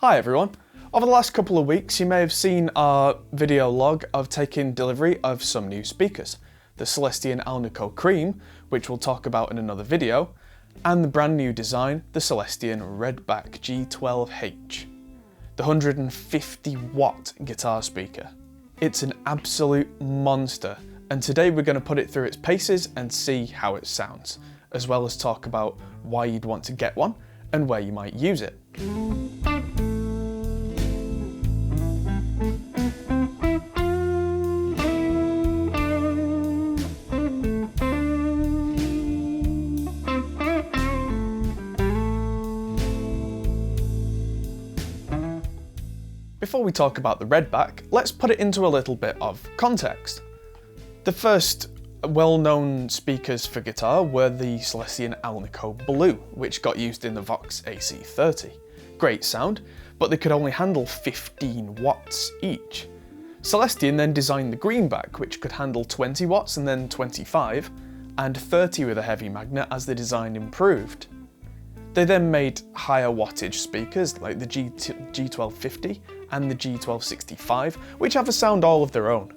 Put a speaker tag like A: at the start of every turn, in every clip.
A: Hi everyone. Over the last couple of weeks you may have seen our video log of taking delivery of some new speakers. The Celestion Cream, which we'll talk about in another video, and the brand new design, the Celestion Redback G12H. The 150 watt guitar speaker. It's an absolute monster, and today we're going to put it through its paces and see how it sounds, as well as talk about why you'd want to get one and where you might use it. Before we talk about the Redback, let's put it into a little bit of context. The first well-known speakers for guitar were the Celestion Blue, which got used in the Vox AC30. Great sound, but they could only handle 15 watts each. Celestion then designed the Greenback, which could handle 20 watts and then 25, and 30 with a heavy magnet as the design improved. They then made higher wattage speakers like the G1250 and the G1265, which have a sound all of their own.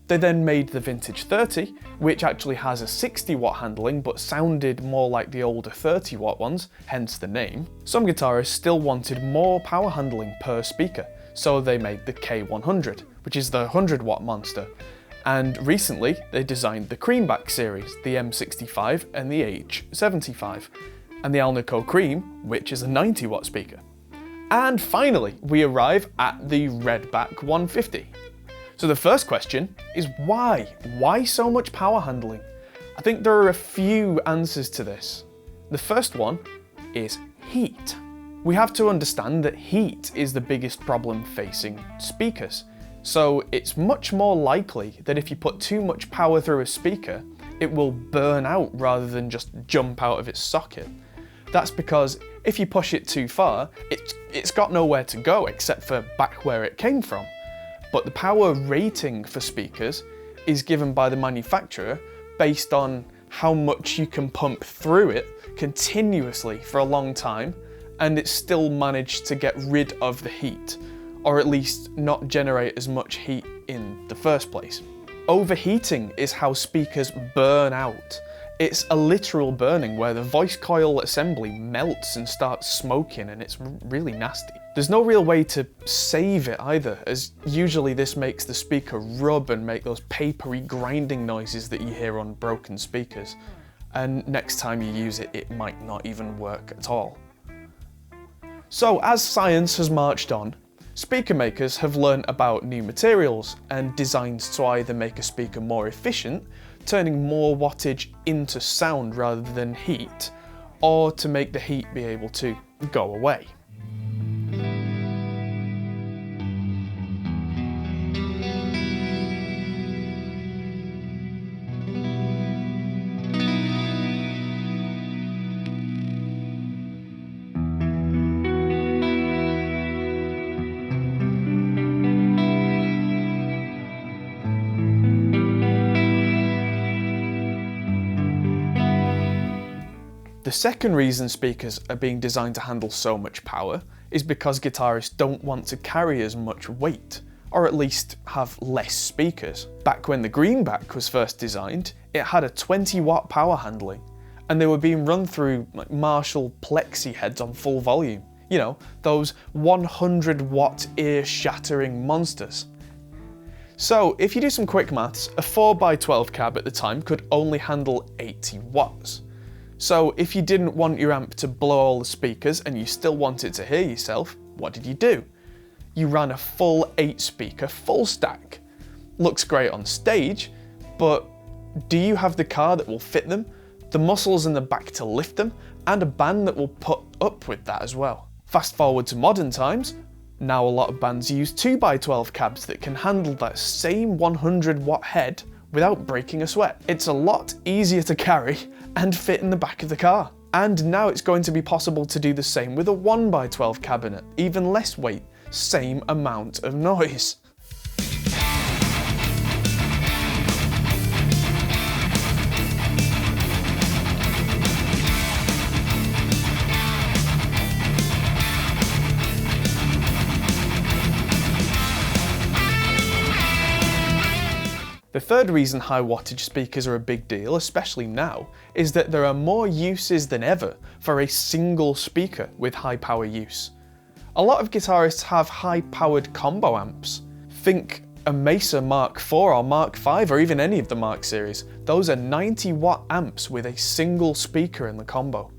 A: They then made the vintage 30, which actually has a 60 watt handling but sounded more like the older 30 watt ones, hence the name. Some guitarists still wanted more power handling per speaker, so they made the K100, which is the 100 watt monster. And recently they designed the Creamback series, the M65 and the H75. And the Cream, which is a 90 watt speaker. And finally, we arrive at the Redback 150. So the first question is why? Why so much power handling? I think there are a few answers to this. The first one is heat. We have to understand that heat is the biggest problem facing speakers. So it's much more likely that if you put too much power through a speaker, it will burn out rather than just jump out of its socket. That's because if you push it too far, it's got nowhere to go except for back where it came from. But the power rating for speakers is given by the manufacturer based on how much you can pump through it continuously for a long time, and it's still managed to get rid of the heat, or at least not generate as much heat in the first place. Overheating is how speakers burn out. It's a literal burning where the voice coil assembly melts and starts smoking, and it's really nasty. There's no real way to save it either, as usually this makes the speaker rub and make those papery grinding noises that you hear on broken speakers. And next time you use it, it might not even work at all. So as science has marched on, speaker makers have learned about new materials and designs to either make a speaker more efficient, turning more wattage into sound rather than heat, or to make the heat be able to go away. The second reason speakers are being designed to handle so much power is because guitarists don't want to carry as much weight, or at least have less speakers. Back when the Greenback was first designed, it had a 20 watt power handling, and they were being run through like Marshall plexi heads on full volume. You know, those 100 watt ear-shattering monsters. So if you do some quick maths, a 4x12 cab at the time could only handle 80 watts. So if you didn't want your amp to blow all the speakers and you still wanted to hear yourself, what did you do? You ran a full 8 speaker full stack. Looks great on stage, but do you have the car that will fit them, the muscles in the back to lift them, and a band that will put up with that as well? Fast forward to modern times, now a lot of bands use 2x12 cabs that can handle that same 100 watt head without breaking a sweat. It's a lot easier to carry and fit in the back of the car. And now it's going to be possible to do the same with a 1x12 cabinet, even less weight, same amount of noise. The third reason high wattage speakers are a big deal, especially now, is that there are more uses than ever for a single speaker with high power use. A lot of guitarists have high powered combo amps. Think a Mesa Mark IV or Mark V or even any of the Mark series. Those are 90 watt amps with a single speaker in the combo.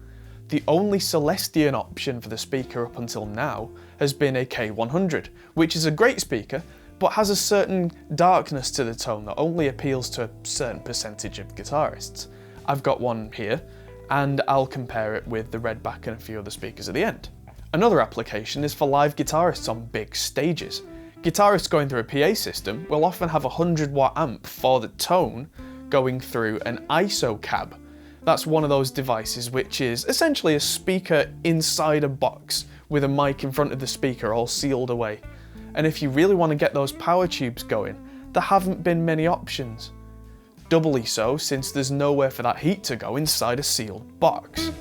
A: The only Celestion option for the speaker up until now has been a K100, which is a great speaker, but has a certain darkness to the tone that only appeals to a certain percentage of guitarists. I've got one here, and I'll compare it with the Redback and a few other speakers at the end. Another application is for live guitarists on big stages. Guitarists going through a PA system will often have a 100 watt amp for the tone going through an ISO cab. That's one of those devices which is essentially a speaker inside a box with a mic in front of the speaker all sealed away. And if you really want to get those power tubes going, there haven't been many options. Doubly so since there's nowhere for that heat to go inside a sealed box.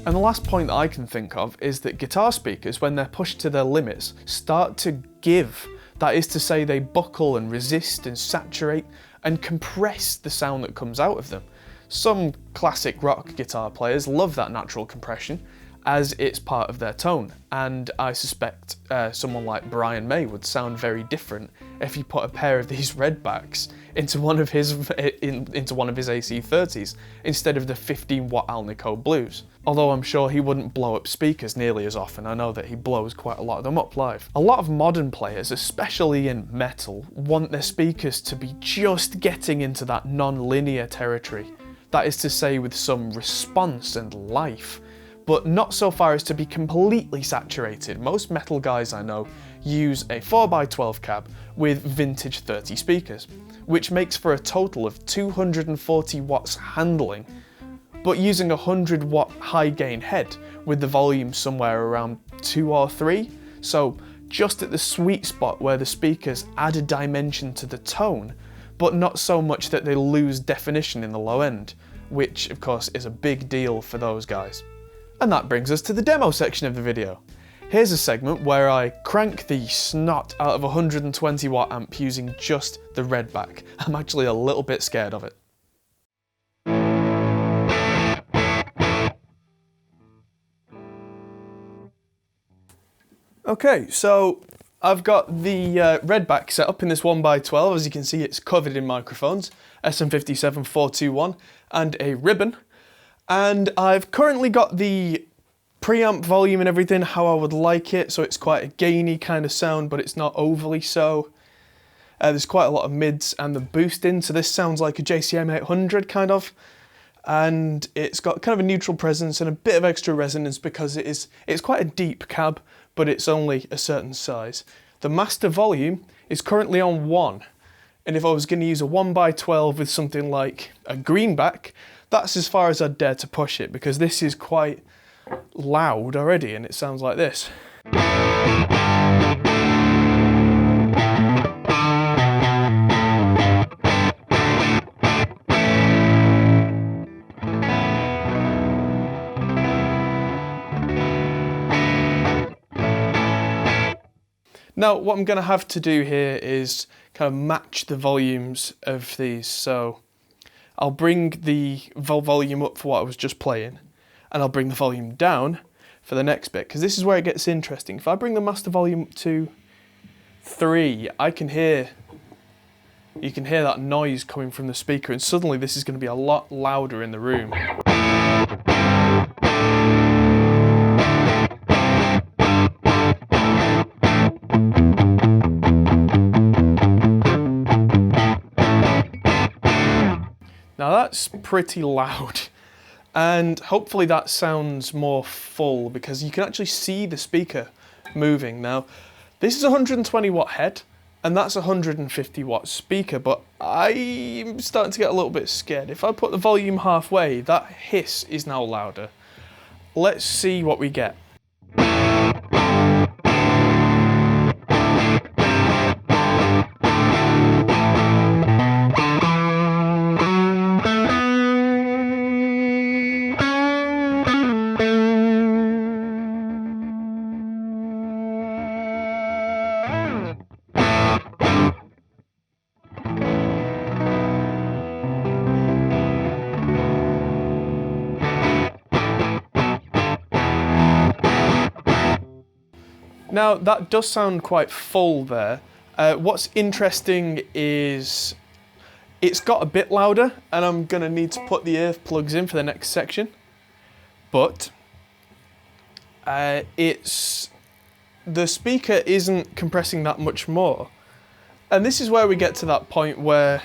A: And the last point that I can think of is that guitar speakers, when they're pushed to their limits, start to give. That is to say, they buckle and resist and saturate and compress the sound that comes out of them. Some classic rock guitar players love that natural compression as it's part of their tone, and I suspect someone like Brian May would sound very different if he put a pair of these Redbacks into one of his AC30s instead of the 15 watt Alnico Blues. Although I'm sure he wouldn't blow up speakers nearly as often. I know that he blows quite a lot of them up live. A lot of modern players, especially in metal, want their speakers to be just getting into that non-linear territory. That is to say, with some response and life, but not so far as to be completely saturated. Most metal guys I know use a 4x12 cab with vintage 30 speakers, which makes for a total of 240 watts handling, but using a 100 watt high gain head with the volume somewhere around 2 or 3, so just at the sweet spot where the speakers add a dimension to the tone, but not so much that they lose definition in the low end, which of course is a big deal for those guys. And that brings us to the demo section of the video. Here's a segment where I crank the snot out of a 120 watt amp using just the Redback. I'm actually a little bit scared of it. Okay, so I've got the Redback set up in this 1x12. As you can see, it's covered in microphones, SM57-421, and a ribbon. And I've currently got the preamp volume and everything how I would like it, so it's quite a gainy kind of sound, but it's not overly so. There's quite a lot of mids and the boost in, so this sounds like a JCM 800 kind of. And it's got kind of a neutral presence and a bit of extra resonance because it's quite a deep cab, but it's only a certain size. The master volume is currently on 1, and if I was going to use a 1x12 with something like a greenback, that's as far as I'd dare to push it, because this is quite loud already and it sounds like this. Now, what I'm going to have to do here is kind of match the volumes of these. So I'll bring the volume up for what I was just playing, and I'll bring the volume down for the next bit, because this is where it gets interesting. If I bring the master volume up to 3, you can hear that noise coming from the speaker, and suddenly this is going to be a lot louder in the room. Now that's pretty loud, and hopefully that sounds more full because you can actually see the speaker moving. Now this is a 120 watt head and that's a 150 watt speaker, but I'm starting to get a little bit scared. If I put the volume halfway, that hiss is now louder. Let's see what we get. Now that does sound quite full there. What's interesting is it's got a bit louder, and I'm gonna need to put the earplugs in for the next section. But the speaker isn't compressing that much more. And this is where we get to that point where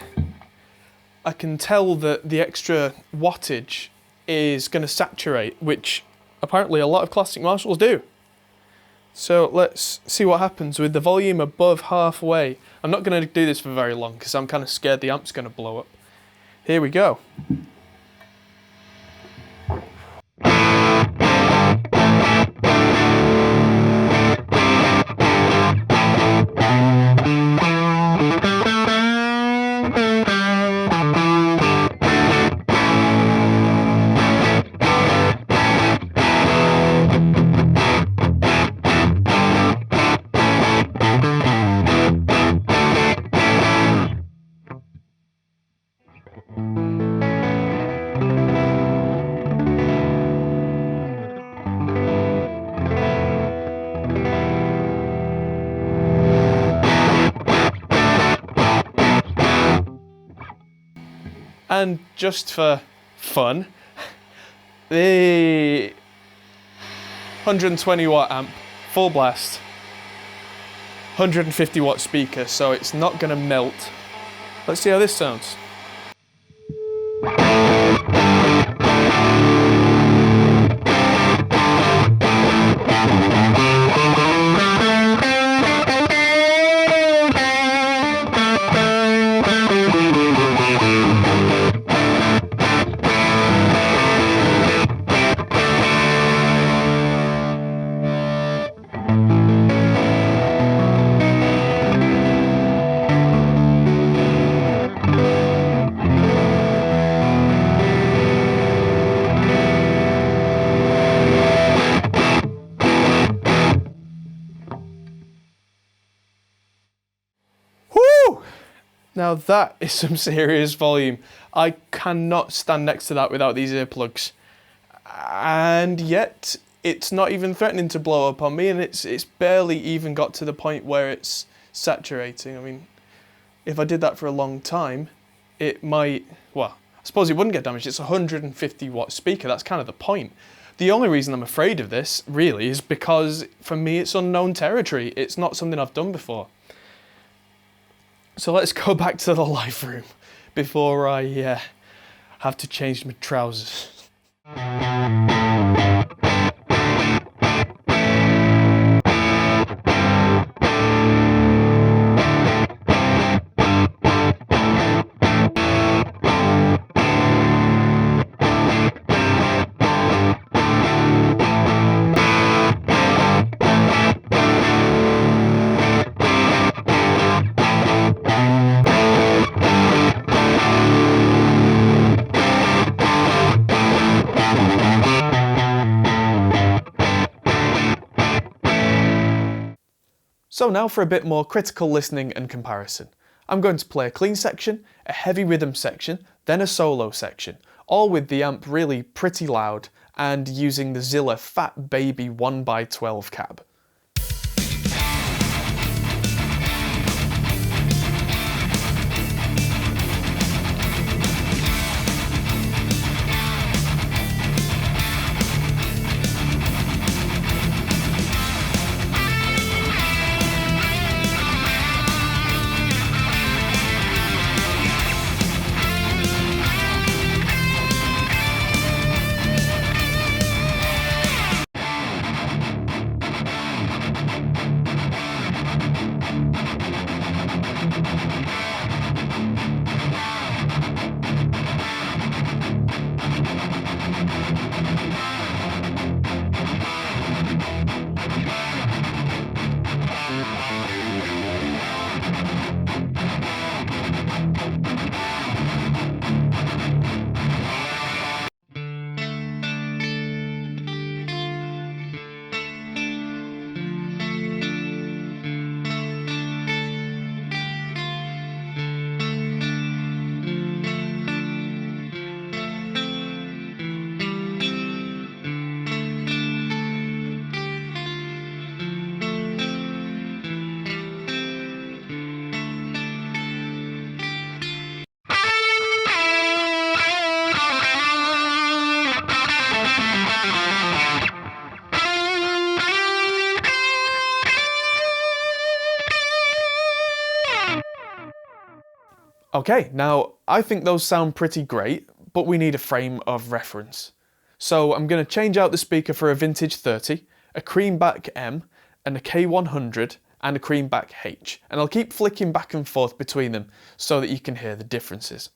A: I can tell that the extra wattage is going to saturate, which apparently a lot of classic Marshalls do. So let's see what happens with the volume above halfway. I'm not going to do this for very long because I'm kind of scared the amp's going to blow up. Here we go. And just for fun, the 120 watt amp, full blast, 150 watt speaker, so it's not gonna melt. Let's see how this sounds. Now that is some serious volume. I cannot stand next to that without these earplugs. And yet, it's not even threatening to blow up on me, and it's barely even got to the point where it's saturating. I mean, if I did that for a long time, it might, well, I suppose it wouldn't get damaged. It's a 150 watt speaker, that's kind of the point. The only reason I'm afraid of this, really, is because for me it's unknown territory. It's not something I've done before. So let's go back to the live room before I have to change my trousers. So now for a bit more critical listening and comparison. I'm going to play a clean section, a heavy rhythm section, then a solo section, all with the amp really pretty loud and using the Zilla Fat Baby 1x12 cab. Okay, now I think those sound pretty great, but we need a frame of reference. So I'm going to change out the speaker for a vintage 30, a Creamback M, and a K100, and a Creamback H, and I'll keep flicking back and forth between them so that you can hear the differences.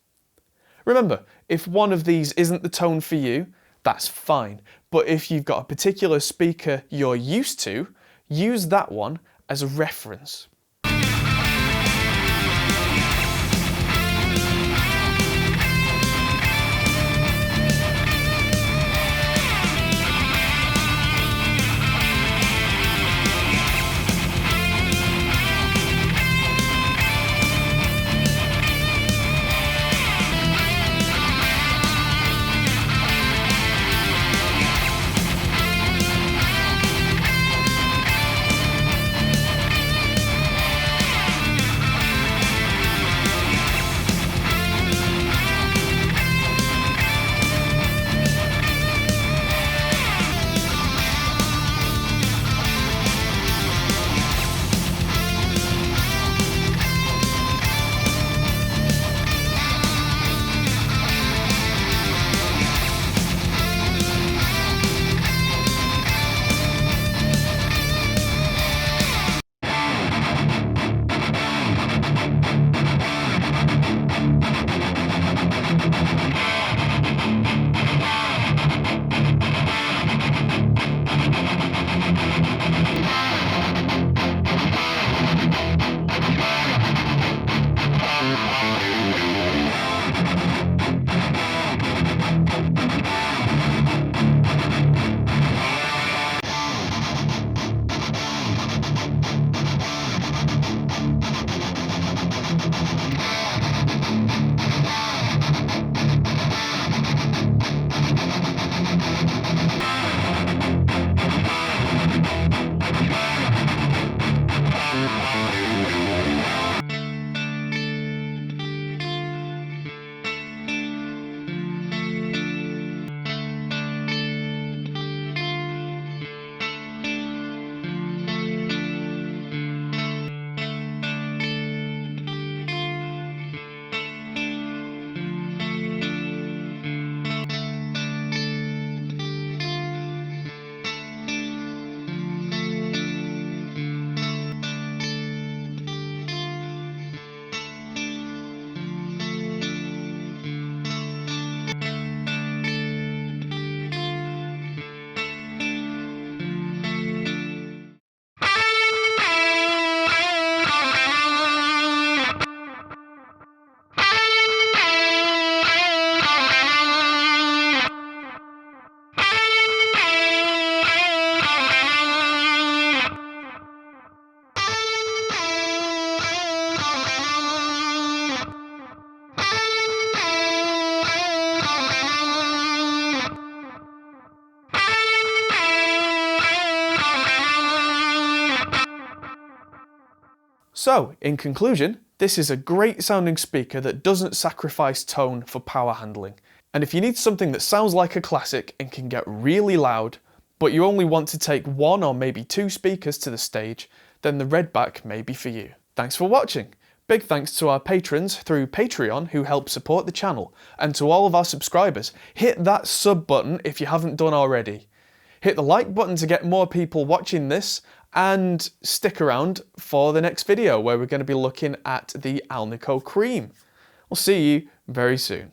A: Remember, if one of these isn't the tone for you, that's fine, but if you've got a particular speaker you're used to, use that one as a reference. So, in conclusion, this is a great sounding speaker that doesn't sacrifice tone for power handling. And if you need something that sounds like a classic and can get really loud, but you only want to take one or maybe two speakers to the stage, then the Redback may be for you. Thanks for watching. Big thanks to our patrons through Patreon who help support the channel, and to all of our subscribers, hit that sub button if you haven't done already. Hit the like button to get more people watching this, and stick around for the next video where we're going to be looking at the Alnico Cream. We'll see you very soon.